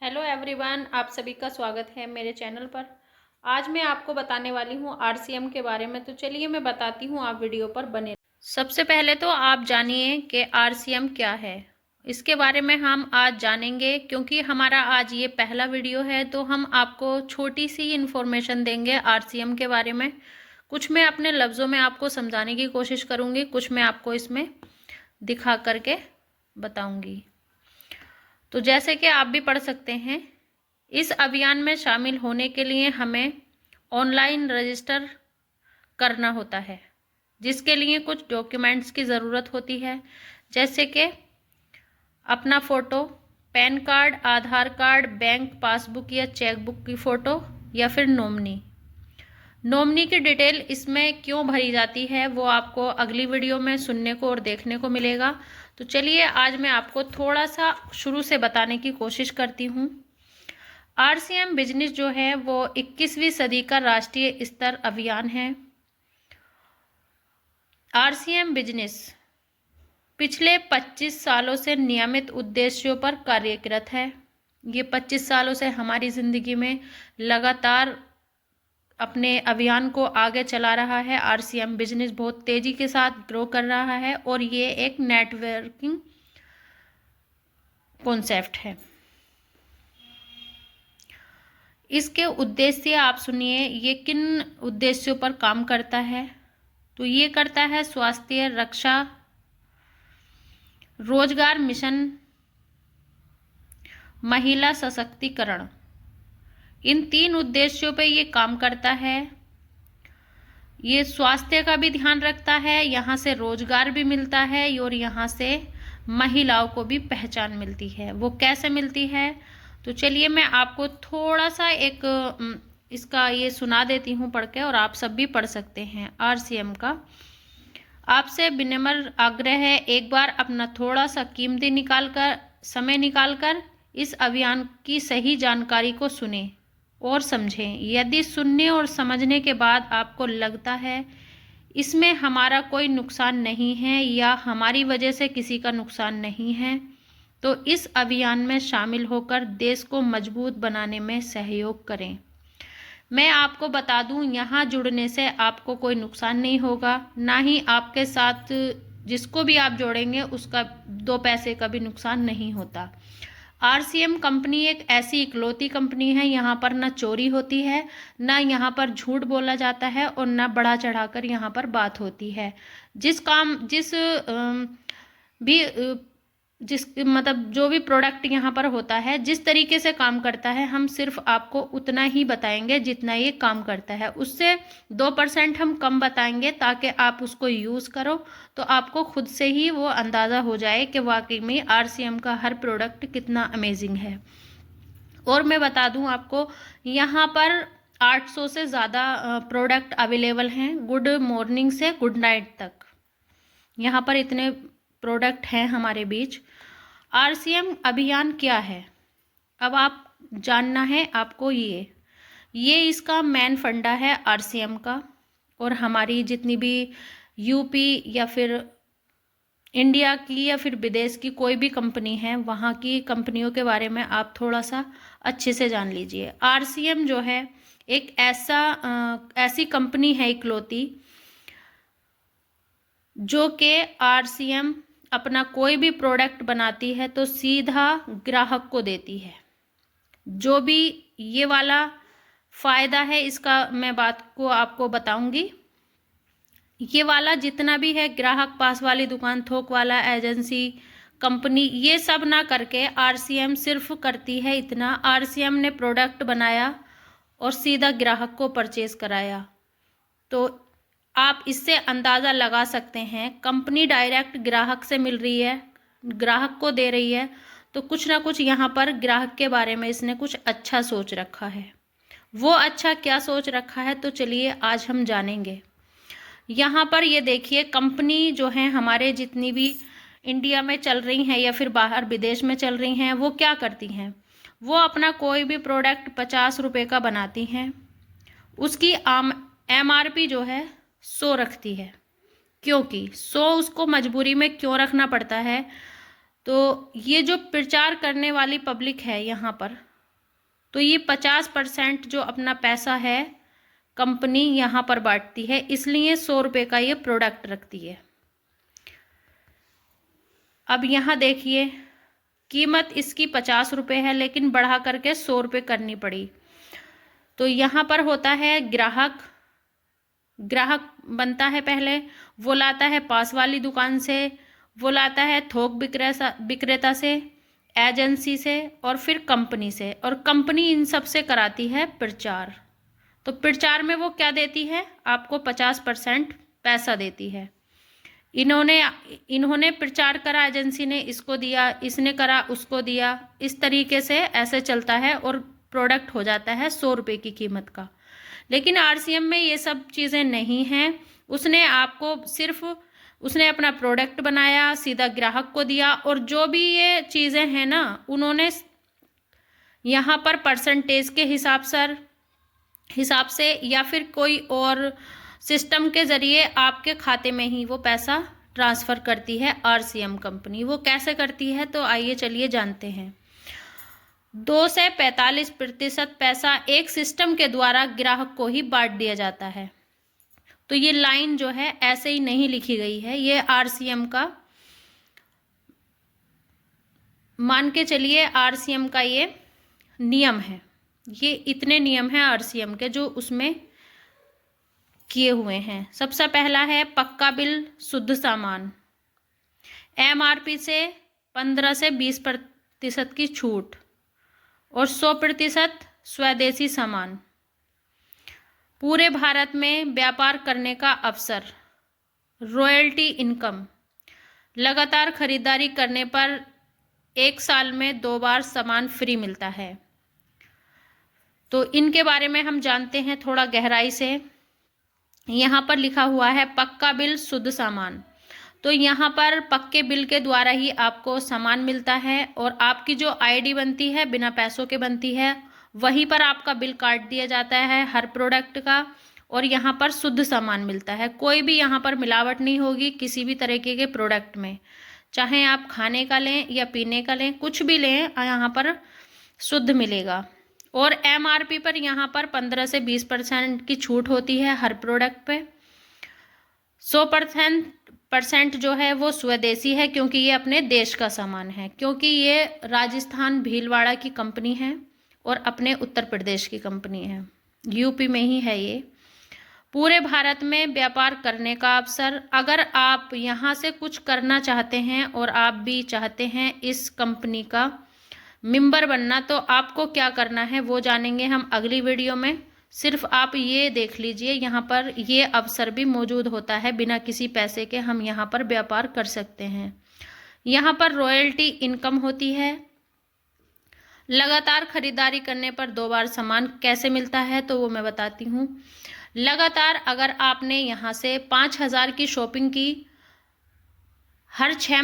Hello everyone, आप सभी का स्वागत है मेरे चैनल पर। आज मैं आपको बताने वाली हूँ आरसीएम के बारे में। तो चलिए मैं बताती हूँ, आप वीडियो पर बने। सबसे पहले तो आप जानिए कि आरसीएम क्या है। इसके बारे में हम आज जानेंगे, क्योंकि हमारा आज ये पहला वीडियो है। तो हम आपको छोटी सी इन्फॉर्मेशन देंगे आरसीएम के बारे में। कुछ मैं अपने लफ्ज़ों में आपको समझाने की कोशिश करूँगी, कुछ मैं आपको इसमें दिखा करके बताऊँगी। तो जैसे कि आप भी पढ़ सकते हैं, इस अभियान में शामिल होने के लिए हमें ऑनलाइन रजिस्टर करना होता है, जिसके लिए कुछ डॉक्यूमेंट्स की ज़रूरत होती है, जैसे कि अपना फ़ोटो, पैन कार्ड, आधार कार्ड, बैंक पासबुक या चेकबुक की फ़ोटो, या फिर नॉमिनी की डिटेल इसमें क्यों भरी जाती है वो आपको अगली वीडियो में सुनने को और देखने को मिलेगा। तो चलिए आज मैं आपको थोड़ा सा शुरू से बताने की कोशिश करती हूँ। आरसीएम बिजनेस जो है वो 21वीं सदी का राष्ट्रीय स्तर अभियान है। आरसीएम बिजनेस पिछले 25 सालों से नियमित उद्देश्यों पर कार्यरत है। ये 25 सालों से हमारी ज़िंदगी में लगातार अपने अभियान को आगे चला रहा है। आरसीएम बिजनेस बहुत तेज़ी के साथ ग्रो कर रहा है और ये एक नेटवर्किंग कॉन्सेप्ट है। इसके उद्देश्य आप सुनिए, ये किन उद्देश्यों पर काम करता है। तो ये करता है स्वास्थ्य रक्षा, रोजगार मिशन, महिला सशक्तिकरण। इन 3 उद्देश्यों पे ये काम करता है। ये स्वास्थ्य का भी ध्यान रखता है, यहाँ से रोजगार भी मिलता है और यहाँ से महिलाओं को भी पहचान मिलती है। वो कैसे मिलती है, तो चलिए मैं आपको थोड़ा सा एक इसका ये सुना देती हूँ पढ़ के, और आप सब भी पढ़ सकते हैं आरसीएम का। आपसे विनम्र आग्रह है, एक बार अपना थोड़ा सा कीमती समय निकालकर इस अभियान की सही जानकारी को सुने और समझें। यदि सुनने और समझने के बाद आपको लगता है इसमें हमारा कोई नुकसान नहीं है या हमारी वजह से किसी का नुकसान नहीं है, तो इस अभियान में शामिल होकर देश को मजबूत बनाने में सहयोग करें। मैं आपको बता दूं, यहाँ जुड़ने से आपको कोई नुकसान नहीं होगा, ना ही आपके साथ जिसको भी आप जोड़ेंगे उसका 2 पैसे का भी नुकसान नहीं होता। आरसीएम कंपनी एक ऐसी इकलौती कंपनी है, यहाँ पर ना चोरी होती है, ना यहाँ पर झूठ बोला जाता है और ना बढ़ा चढ़ाकर यहाँ पर बात होती है। जिस मतलब जो भी प्रोडक्ट यहाँ पर होता है, जिस तरीके से काम करता है, हम सिर्फ आपको उतना ही बताएंगे जितना ये काम करता है। उससे 2% हम कम बताएंगे ताकि आप उसको यूज़ करो तो आपको खुद से ही वो अंदाज़ा हो जाए कि वाकई में आरसीएम का हर प्रोडक्ट कितना अमेजिंग है। और मैं बता दूं आपको, यहाँ पर 800 से ज़्यादा प्रोडक्ट अवेलेबल हैं, गुड मॉर्निंग से गुड नाइट तक। यहाँ पर इतने प्रोडक्ट हैं हमारे बीच। आरसीएम अभियान क्या है, अब आप जानना है आपको। ये इसका मेन फंडा है आरसीएम का। और हमारी जितनी भी यूपी या फिर इंडिया की या फिर विदेश की कोई भी कंपनी है, वहाँ की कंपनियों के बारे में आप थोड़ा सा अच्छे से जान लीजिए। आरसीएम जो है एक ऐसी कंपनी है इकलौती, जो कि आरसीएम अपना कोई भी प्रोडक्ट बनाती है तो सीधा ग्राहक को देती है। जो भी ये वाला फ़ायदा है इसका मैं बात को आपको बताऊंगी। ये वाला जितना भी है, ग्राहक पास वाली दुकान, थोक वाला, एजेंसी, कंपनी, ये सब ना करके आरसीएम सिर्फ करती है इतना। आरसीएम ने प्रोडक्ट बनाया और सीधा ग्राहक को परचेज कराया। तो आप इससे अंदाज़ा लगा सकते हैं, कंपनी डायरेक्ट ग्राहक से मिल रही है, ग्राहक को दे रही है, तो कुछ ना कुछ यहाँ पर ग्राहक के बारे में इसने कुछ अच्छा सोच रखा है। वो अच्छा क्या सोच रखा है, तो चलिए आज हम जानेंगे। यहाँ पर ये देखिए, कंपनी जो है हमारे जितनी भी इंडिया में चल रही हैं या फिर बाहर विदेश में चल रही हैं, वो क्या करती हैं, वो अपना कोई भी प्रोडक्ट 50 रुपये का बनाती हैं, उसकी MRP जो है 100 रखती है। क्योंकि 100 उसको मजबूरी में क्यों रखना पड़ता है, तो ये जो प्रचार करने वाली पब्लिक है यहाँ पर, तो ये 50% जो अपना पैसा है कंपनी यहाँ पर बांटती है, इसलिए 100 रुपये का ये प्रोडक्ट रखती है। अब यहाँ देखिए कीमत इसकी 50 रुपये है, लेकिन बढ़ा करके 100 रुपये करनी पड़ी। तो यहाँ पर होता है ग्राहक बनता है पहले, वो लाता है पास वाली दुकान से, वो लाता है थोक विक्रेता से, एजेंसी से, और फिर कंपनी से, और कंपनी इन सब से कराती है प्रचार। तो प्रचार में वो क्या देती है, आपको 50% पैसा देती है। इन्होंने प्रचार करा, एजेंसी ने इसको दिया, इसने करा उसको दिया, इस तरीके से ऐसे चलता है और प्रोडक्ट हो जाता है 100 रुपये की कीमत का। लेकिन आरसीएम में ये सब चीज़ें नहीं हैं। उसने अपना प्रोडक्ट बनाया, सीधा ग्राहक को दिया, और जो भी ये चीज़ें हैं ना, उन्होंने यहाँ पर परसेंटेज के हिसाब से या फिर कोई और सिस्टम के ज़रिए आपके खाते में ही वो पैसा ट्रांसफ़र करती है आरसीएम कंपनी। वो कैसे करती है, तो आइए चलिए जानते हैं। 2 से 45% पैसा एक सिस्टम के द्वारा ग्राहक को ही बांट दिया जाता है। तो ये लाइन जो है ऐसे ही नहीं लिखी गई है, ये आरसीएम का, मान के चलिए आरसीएम का ये नियम है। ये इतने नियम हैं आरसीएम के जो उसमें किए हुए हैं। सबसे पहला है पक्का बिल शुद्ध सामान, एमआरपी से 15 से 20% की छूट, और 100% स्वदेशी सामान, पूरे भारत में व्यापार करने का अवसर, रॉयल्टी इनकम, लगातार खरीदारी करने पर 1 साल में 2 बार सामान फ्री मिलता है। तो इनके बारे में हम जानते हैं थोड़ा गहराई से। यहाँ पर लिखा हुआ है पक्का बिल शुद्ध सामान। तो यहाँ पर पक्के बिल के द्वारा ही आपको सामान मिलता है, और आपकी जो आईडी बनती है बिना पैसों के बनती है, वहीं पर आपका बिल काट दिया जाता है हर प्रोडक्ट का, और यहाँ पर शुद्ध सामान मिलता है। कोई भी यहाँ पर मिलावट नहीं होगी किसी भी तरीके के प्रोडक्ट में, चाहे आप खाने का लें या पीने का लें, कुछ भी लें यहाँ पर शुद्ध मिलेगा। और एमआरपी पर यहाँ पर 15 से 20% की छूट होती है हर प्रोडक्ट पे। 100% जो है वो स्वदेशी है, क्योंकि ये अपने देश का सामान है, क्योंकि ये राजस्थान भीलवाड़ा की कंपनी है और अपने उत्तर प्रदेश की कंपनी है, यूपी में ही है ये। पूरे भारत में व्यापार करने का अवसर, अगर आप यहाँ से कुछ करना चाहते हैं और आप भी चाहते हैं इस कंपनी का मेंबर बनना, तो आपको क्या करना है वो जानेंगे हम अगली वीडियो में। सिर्फ आप ये देख लीजिए, यहाँ पर ये अवसर भी मौजूद होता है, बिना किसी पैसे के हम यहाँ पर व्यापार कर सकते हैं। यहाँ पर रॉयल्टी इनकम होती है। लगातार खरीदारी करने पर 2 बार सामान कैसे मिलता है, तो वो मैं बताती हूँ। लगातार अगर आपने यहाँ से 5,000 की शॉपिंग की, हर 6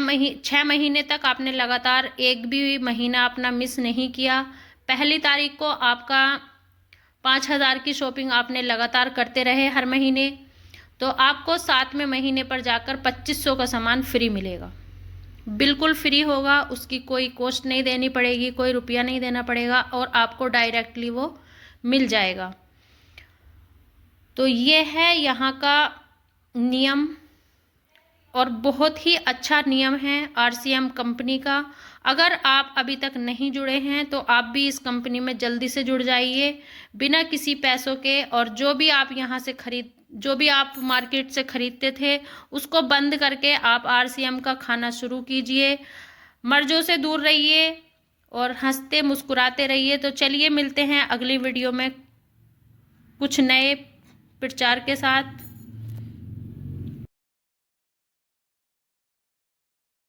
महीने तक आपने लगातार एक भी महीना अपना मिस नहीं किया, पहली तारीख को आपका 5,000 की शॉपिंग आपने लगातार करते रहे हर महीने, तो आपको 7वें महीने पर जाकर 2500 का सामान फ्री मिलेगा। बिल्कुल फ्री होगा, उसकी कोई कॉस्ट नहीं देनी पड़ेगी, कोई रुपया नहीं देना पड़ेगा, और आपको डायरेक्टली वो मिल जाएगा। तो ये है यहाँ का नियम, और बहुत ही अच्छा नियम है आरसीएम कंपनी का। अगर आप अभी तक नहीं जुड़े हैं तो आप भी इस कंपनी में जल्दी से जुड़ जाइए बिना किसी पैसों के, और जो भी आप मार्केट से खरीदते थे उसको बंद करके आप आरसीएम का खाना शुरू कीजिए। मर्जों से दूर रहिए और हंसते मुस्कुराते रहिए। तो चलिए मिलते हैं अगली वीडियो में कुछ नए प्रचार के साथ।